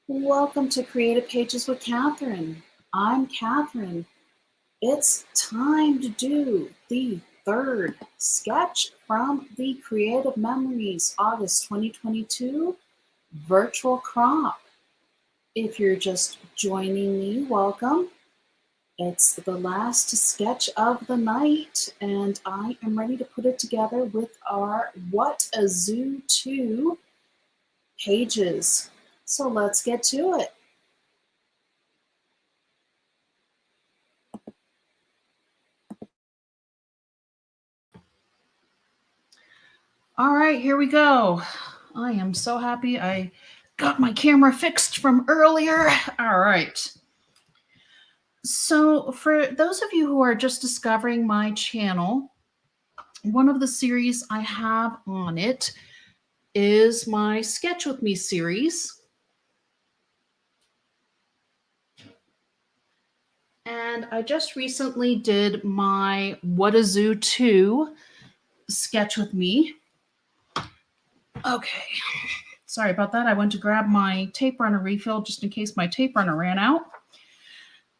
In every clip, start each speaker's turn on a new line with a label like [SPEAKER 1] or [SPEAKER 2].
[SPEAKER 1] Welcome to Creative Pages with Catherine. I'm Catherine. It's time to do the third sketch from the Creative Memories August 2022 virtual crop. If you're just joining me, welcome. It's the last sketch of the night, and I am ready to put it together with our What a Zoo 2 pages. So let's get to it. All right, here we go. I am so happy I got my camera fixed from earlier. All right. So for those of you who are just discovering my channel, one of the series I have on it is my Sketch With Me series. And I just recently did my What a Zoo 2 Sketch With Me. Okay, sorry about that. I went to grab my tape runner refill just in case my tape runner ran out.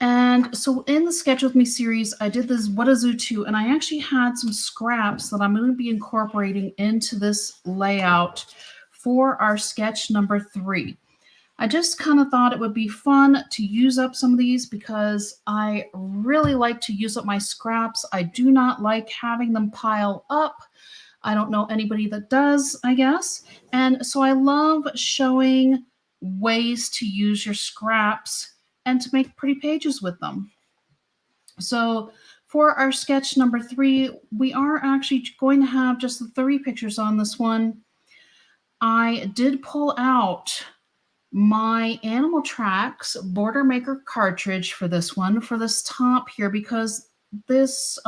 [SPEAKER 1] And so in the Sketch With Me series, I did this What a Zoo 2, and I actually had some scraps that I'm going to be incorporating into this layout for our sketch number 3. I just kind of thought it would be fun to use up some of these because I really like to use up my scraps. I do not like having them pile up. I don't know anybody that does, I guess. And so I love showing ways to use your scraps and to make pretty pages with them. So for our sketch number 3, we are actually going to have just the 3 pictures on this one. I did pull out my Animal Tracks Border Maker cartridge for this one, for this top here, because this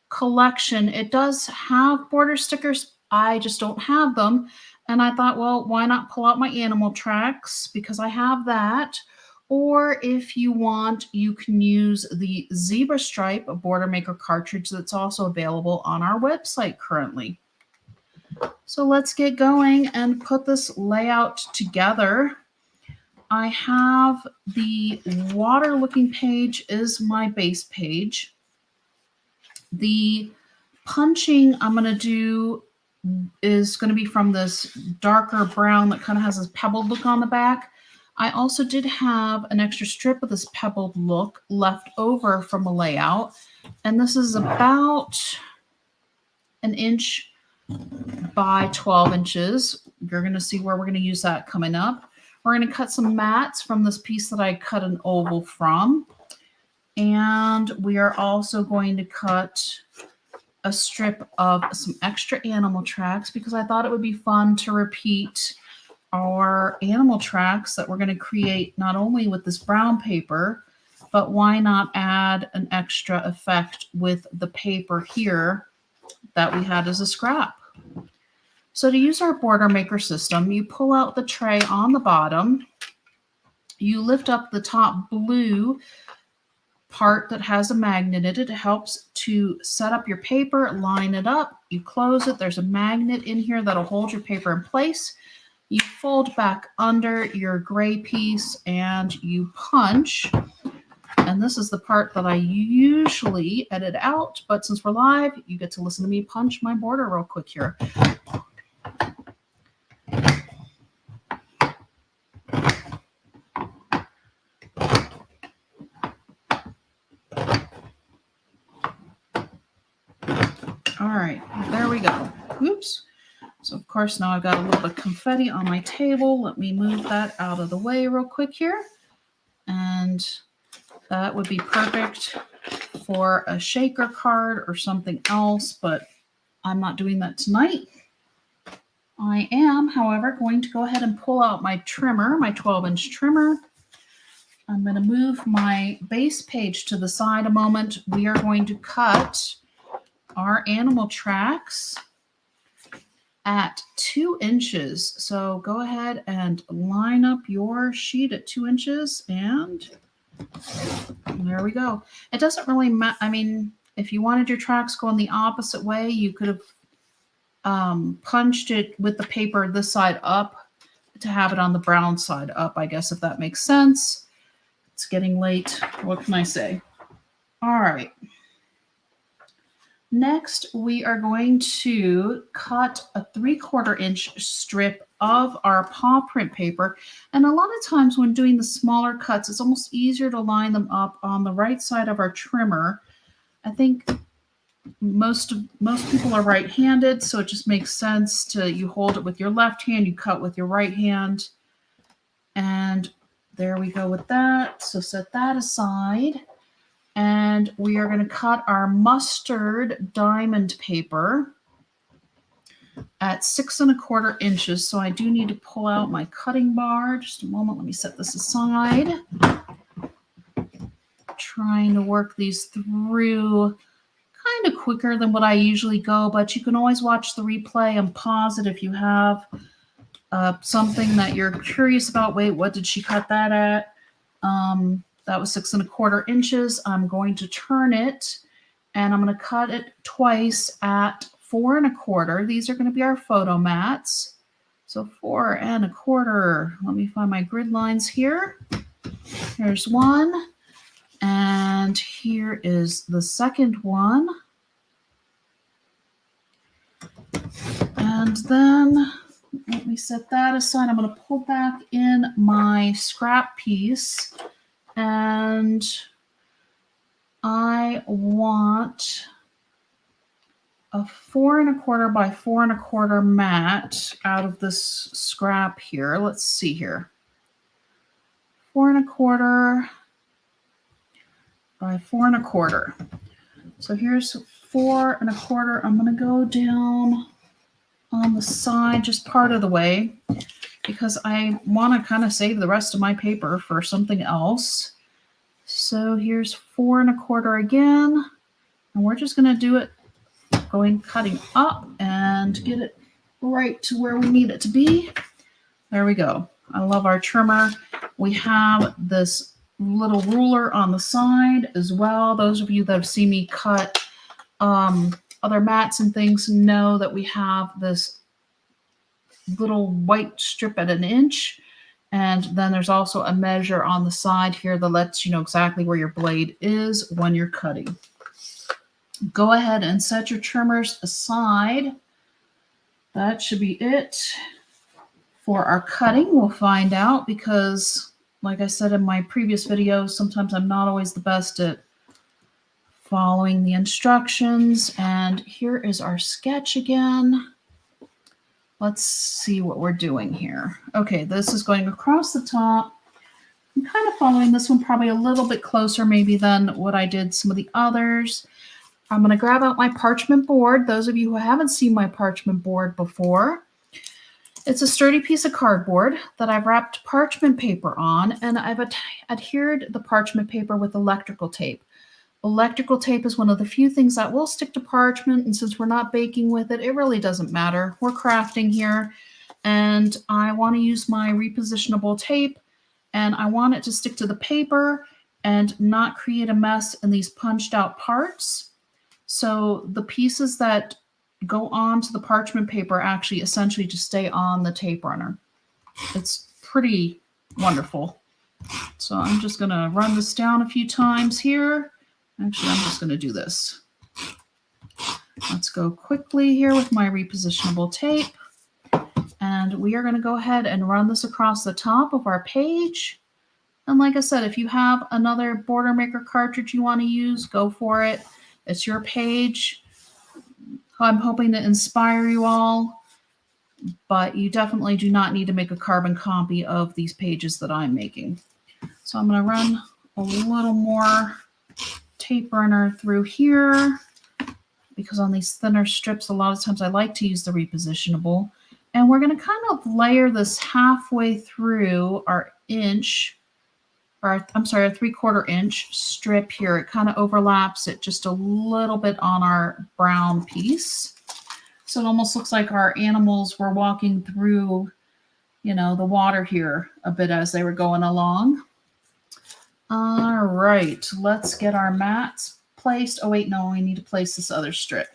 [SPEAKER 1] collection, it does have border stickers. I just don't have them. And I thought, well, why not pull out my Animal Tracks, because I have that. Or if you want, you can use the Zebra Stripe Border Maker cartridge that's also available on our website currently. So let's get going and put this layout together. I have the water looking page is my base page. The punching I'm going to do is going to be from this darker brown that kind of has this pebbled look on the back. I also did have an extra strip of this pebbled look left over from a layout. And this is about an inch by 12 inches. You're going to see where we're going to use that coming up. We're going to cut some mats from this piece that I cut an oval from. And we are also going to cut a strip of some extra animal tracks because I thought it would be fun to repeat our animal tracks that we're going to create not only with this brown paper, but why not add an extra effect with the paper here that we had as a scrap. So to use our border maker system, you pull out the tray on the bottom, you lift up the top blue part that has a magnet in it. It helps to set up your paper, line it up, you close it. There's a magnet in here that'll hold your paper in place. You fold back under your gray piece and you punch. And this is the part that I usually edit out, but since we're live, you get to listen to me punch my border real quick here. All right, there we go. Oops. So of course now I've got a little bit of confetti on my table. Let me move that out of the way real quick here. And that would be perfect for a shaker card or something else, but I'm not doing that tonight. I am, however, going to go ahead and pull out my trimmer, my 12-inch trimmer. I'm going to move my base page to the side a moment. We are going to cut our animal tracks at 2 inches. So go ahead and line up your sheet at 2 inches and there we go. It doesn't really matter. I mean, if you wanted your tracks going the opposite way, you could have punched it with the paper this side up to have it on the brown side up, I guess, if that makes sense. It's getting late. What can I say? All right. Next, we are going to cut a 3/4 inch strip of our paw print paper. And a lot of times when doing the smaller cuts, it's almost easier to line them up on the right side of our trimmer. I think most people are right-handed, so it just makes sense to you hold it with your left hand, you cut with your right hand. And there we go with that. So set that aside. And we are going to cut our mustard diamond paper at 6 1/4 inches. So I do need to pull out my cutting bar. Just a moment. Let me set this aside. Trying to work these through kind of quicker than what I usually go, but you can always watch the replay and pause it if you have something that you're curious about. Wait, what did she cut that at? That was 6 1/4 inches. I'm going to turn it and I'm going to cut it twice at 4 1/4. These are going to be our photo mats. So 4 1/4. Let me find my grid lines here. Here's one. And here is the second one. And then let me set that aside. I'm going to pull back in my scrap piece. And I want a 4 1/4 by 4 1/4 mat out of this scrap here. Let's see here. 4 1/4 by 4 1/4. So here's 4 1/4. I'm going to go down on the side, just part of the way, because I want to kind of save the rest of my paper for something else. So here's 4 1/4 again, and we're just going to do it cutting up and get it right to where we need it to be. There we go. I love our trimmer. We have this little ruler on the side as well. Those of you that have seen me cut other mats and things know that we have this little white strip at 1 inch. And then there's also a measure on the side here that lets you know exactly where your blade is when you're cutting. Go ahead and set your trimmers aside. That should be it for our cutting. We'll find out because, like I said in my previous video, sometimes I'm not always the best at following the instructions. And here is our sketch again. Let's see what we're doing here. Okay, this is going across the top. I'm kind of following this one probably a little bit closer maybe than what I did some of the others. I'm going to grab out my parchment board. Those of you who haven't seen my parchment board before, it's a sturdy piece of cardboard that I've wrapped parchment paper on, and I've adhered the parchment paper with electrical tape. Electrical tape is one of the few things that will stick to parchment, and since we're not baking with it, it really doesn't matter. We're crafting here, and I want to use my repositionable tape, and I want it to stick to the paper and not create a mess in these punched out parts. So the pieces that go onto the parchment paper actually essentially just stay on the tape runner. It's pretty wonderful. So I'm just going to run this down a few times here. Actually, I'm just going to do this. Let's go quickly here with my repositionable tape. And we are going to go ahead and run this across the top of our page. And like I said, if you have another Border Maker cartridge you want to use, go for it. It's your page. I'm hoping to inspire you all, but you definitely do not need to make a carbon copy of these pages that I'm making. So I'm going to run a little more tape runner through here because on these thinner strips, a lot of times I like to use the repositionable. And we're going to kind of layer this halfway through our inch, or I'm sorry, a 3/4 inch strip here. It kind of overlaps it just a little bit on our brown piece. So it almost looks like our animals were walking through, you know, the water here a bit as they were going along. All right, let's get our mats placed. Oh wait, no, we need to place this other strip.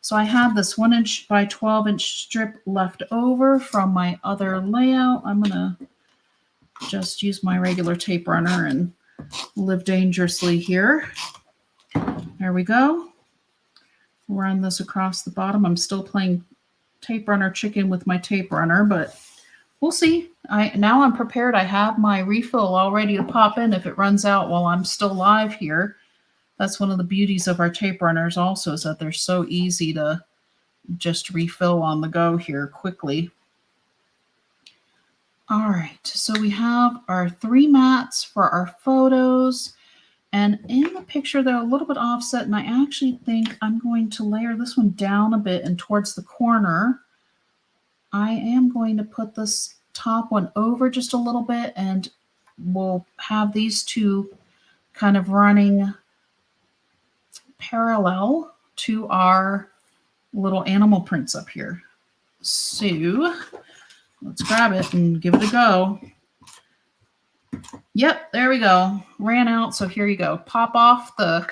[SPEAKER 1] So I have this 1" by 12" strip left over from my other layout. I'm going to just use my regular tape runner and live dangerously here. There we go. Run this across the bottom. I'm still playing tape runner chicken with my tape runner, but we'll see. Now I'm prepared. I have my refill all ready to pop in if it runs out while I'm still live here. That's one of the beauties of our tape runners also, is that they're so easy to just refill on the go here quickly. All right, so we have our 3 mats for our photos. And in the picture, they're a little bit offset, and I actually think I'm going to layer this one down a bit and towards the corner. I am going to put this top one over just a little bit, and we'll have these two kind of running parallel to our little animal prints up here. So let's grab it and give it a go. Yep, there we go. Ran out, so here you go. Pop off the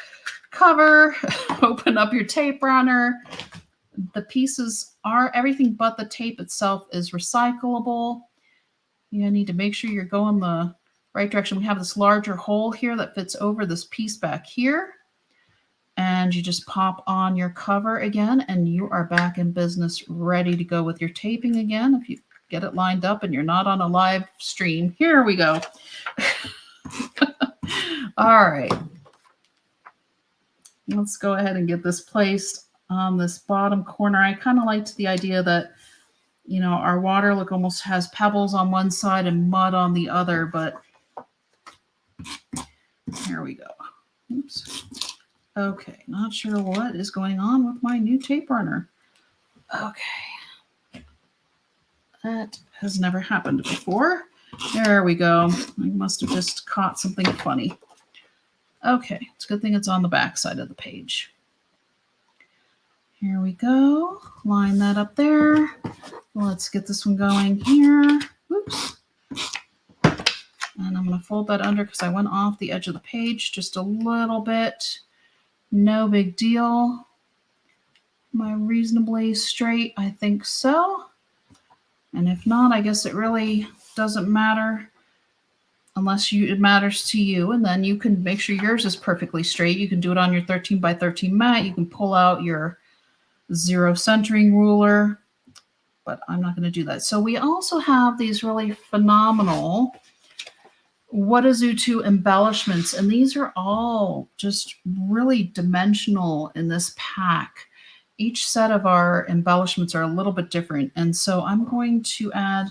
[SPEAKER 1] cover, open up your tape runner. The pieces are, everything but the tape itself is recyclable. You need to make sure you're going the right direction. We have this larger hole here that fits over this piece back here. And you just pop on your cover again, and you are back in business, ready to go with your taping again. If you get it lined up and you're not on a live stream, here we go. All right. Let's go ahead and get this placed on this bottom corner. I kind of liked the idea that, you know, our water look almost has pebbles on one side and mud on the other, but here we go. Oops. Okay, not sure what is going on with my new tape runner. Okay. That has never happened before. There we go. I must have just caught something funny. Okay, it's a good thing it's on the back side of the page. Here we go. Line that up there. Let's get this one going here. Oops. And I'm going to fold that under because I went off the edge of the page just a little bit. No big deal. Am I reasonably straight? I think so. And if not, I guess it really doesn't matter unless it matters to you. And then you can make sure yours is perfectly straight. You can do it on your 13 by 13 mat. You can pull out your 0 centering ruler, but I'm not going to do that. So we also have these really phenomenal Whatazutu embellishments, and these are all just really dimensional in this pack. Each set of our embellishments are a little bit different, and so I'm going to add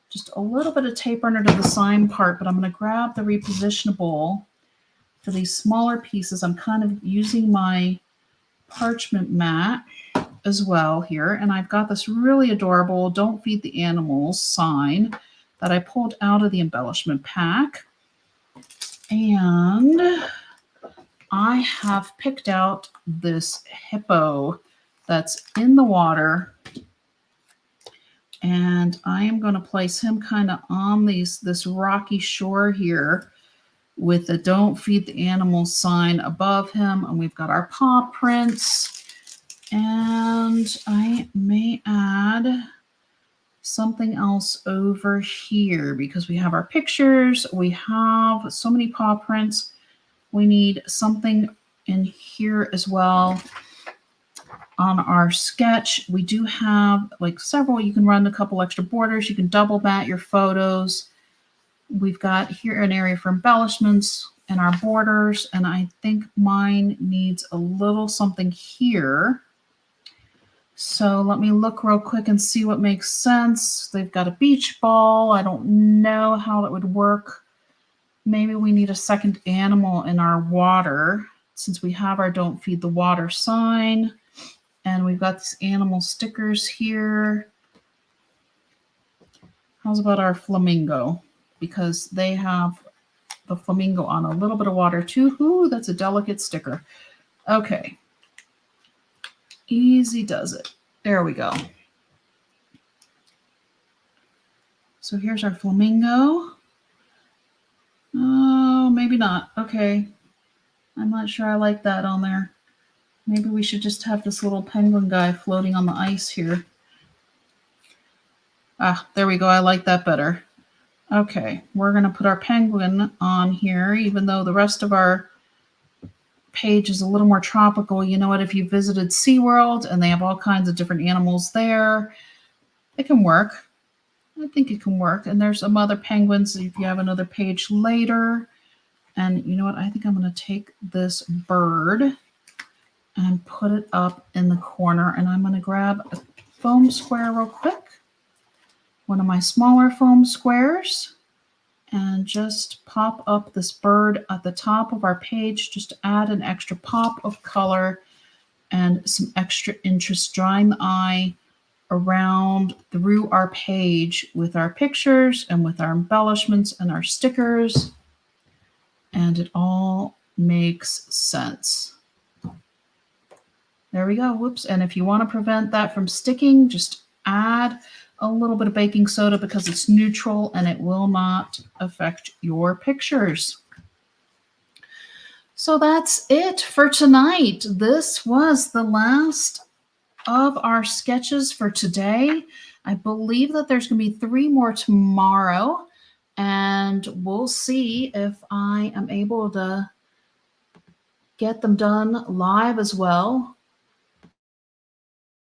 [SPEAKER 1] just a little bit of tape runner to the sign part, but I'm going to grab the repositionable for these smaller pieces. I'm kind of using my parchment mat as well here, and I've got this really adorable "Don't Feed the Animals" sign that I pulled out of the embellishment pack. And I have picked out this hippo that's in the water, and I am going to place him kind of on this rocky shore here with the "Don't Feed the Animals" sign above him, and we've got our paw prints, and I may add something else over here because we have our pictures, we have so many paw prints. We need something in here as well. On our sketch, we do have like several. You can run a couple extra borders. You can double mat your photos. We've got here an area for embellishments and our borders, and I think mine needs a little something here. So let me look real quick and see what makes sense. They've got a beach ball. I don't know how it would work. Maybe we need a second animal in our water since we have our "Don't Feed the Water" sign. And we've got these animal stickers here. How's about our flamingo? Because they have the flamingo on a little bit of water too. Ooh, that's a delicate sticker. Okay. Easy does it. There we go. So here's our flamingo. Oh, maybe not. Okay. I'm not sure I like that on there. Maybe we should just have this little penguin guy floating on the ice here. Ah, there we go. I like that better. Okay, we're going to put our penguin on here, even though the rest of our page is a little more tropical. You know what? If you visited SeaWorld and they have all kinds of different animals there, it can work. I think it can work. And there's some other penguins if you have another page later. And you know what? I think I'm going to take this bird and put it up in the corner. And I'm going to grab a foam square real quick, one of my smaller foam squares, and just pop up this bird at the top of our page just to add an extra pop of color and some extra interest, drawing the eye around through our page with our pictures and with our embellishments and our stickers. And it all makes sense. There we go. Whoops. And if you want to prevent that from sticking, just add a little bit of baking soda because it's neutral and it will not affect your pictures. So that's it for tonight. This was the last of our sketches for today. I believe that there's going to be 3 more tomorrow, and we'll see if I am able to get them done live as well.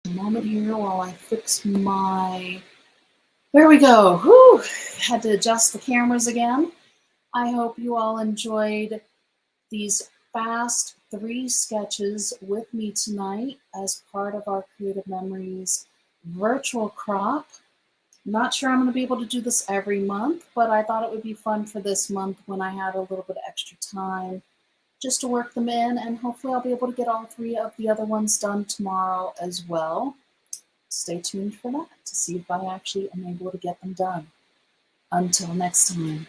[SPEAKER 1] A moment here while I fix my... There we go. Whew. Had to adjust the cameras again. I hope you all enjoyed these fast 3 sketches with me tonight as part of our Creative Memories virtual crop. Not sure I'm going to be able to do this every month, but I thought it would be fun for this month when I had a little bit of extra time just to work them in, and hopefully I'll be able to get all 3 of the other ones done tomorrow as well. Stay tuned for that to see if I actually am able to get them done. Until next time.